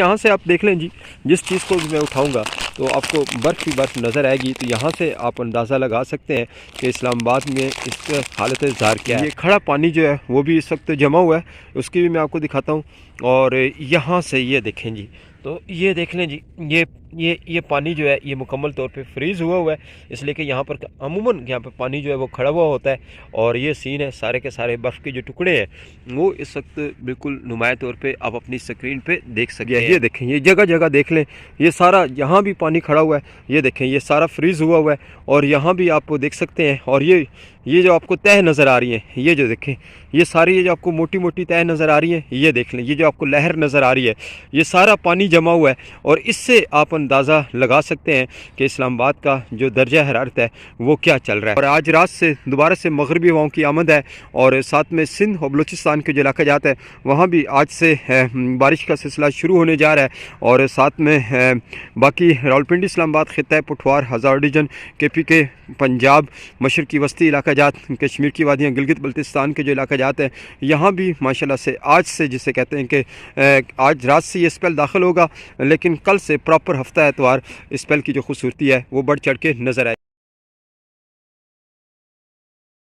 یہاں سے آپ دیکھ لیں جی، جس چیز کو بھی میں اٹھاؤں گا تو آپ کو برف ہی برف نظر آئے گی، تو یہاں سے آپ اندازہ لگا سکتے ہیں کہ اسلام آباد میں اس کا حالت زار کیا ہے۔ یہ کھڑا پانی جو ہے وہ بھی اس وقت جمع ہوا ہے، اس کی بھی میں آپ کو دکھاتا ہوں۔ اور یہاں سے یہ دیکھیں جی، تو یہ دیکھ لیں جی، یہ پانی جو ہے یہ مکمل طور پہ فریز ہوا ہے، اس لیے کہ یہاں پر عموماً یہاں پہ پانی جو ہے وہ کھڑا ہوا ہوتا ہے، اور یہ سین ہے سارے کے سارے برف کے جو ٹکڑے ہیں وہ اس وقت بالکل نمایاں طور پہ آپ اپنی سکرین پہ دیکھ سکتے ہیں۔ یہ دیکھیں، یہ جگہ جگہ دیکھ لیں، یہ سارا یہاں بھی پانی کھڑا ہوا ہے، یہ دیکھیں یہ سارا فریز ہوا ہے، اور یہاں بھی آپ دیکھ سکتے ہیں۔ اور یہ جو آپ کو تہ نظر آ رہی ہیں، یہ جو دیکھیں یہ ساری یہ جو آپ کو موٹی موٹی تہ نظر آ رہی ہیں، یہ دیکھ لیں، یہ جو آپ کو لہر نظر آ رہی ہے، یہ سارا پانی جمع ہوا ہے، اور اس سے آپ اندازہ لگا سکتے ہیں کہ اسلام آباد کا جو درجہ حرارت ہے وہ کیا چل رہا ہے۔ اور آج رات سے دوبارہ سے مغربی ہواؤں کی آمد ہے، اور ساتھ میں سندھ اور بلوچستان کے جو علاقہ جات ہے وہاں بھی آج سے بارش کا سلسلہ شروع ہونے جا رہا ہے، اور ساتھ میں باقی راولپنڈی، اسلام آباد، خطہ پٹھوار، ہزار ڈویژن، کے پی کے، پنجاب، مشرقی وسطی علاقہ جات، کشمیر کی وادیاں، گلگت بلتستان کے جو علاقہ جات ہیں یہاں بھی ماشاءاللہ سے آج سے، جسے کہتے ہیں کہ آج رات سے یہ اسپیل داخل ہوگا، لیکن کل سے پراپر ہفتہ اتوار اسپیل کی جو خوبصورتی ہے وہ بڑھ چڑھ کے نظر آئے۔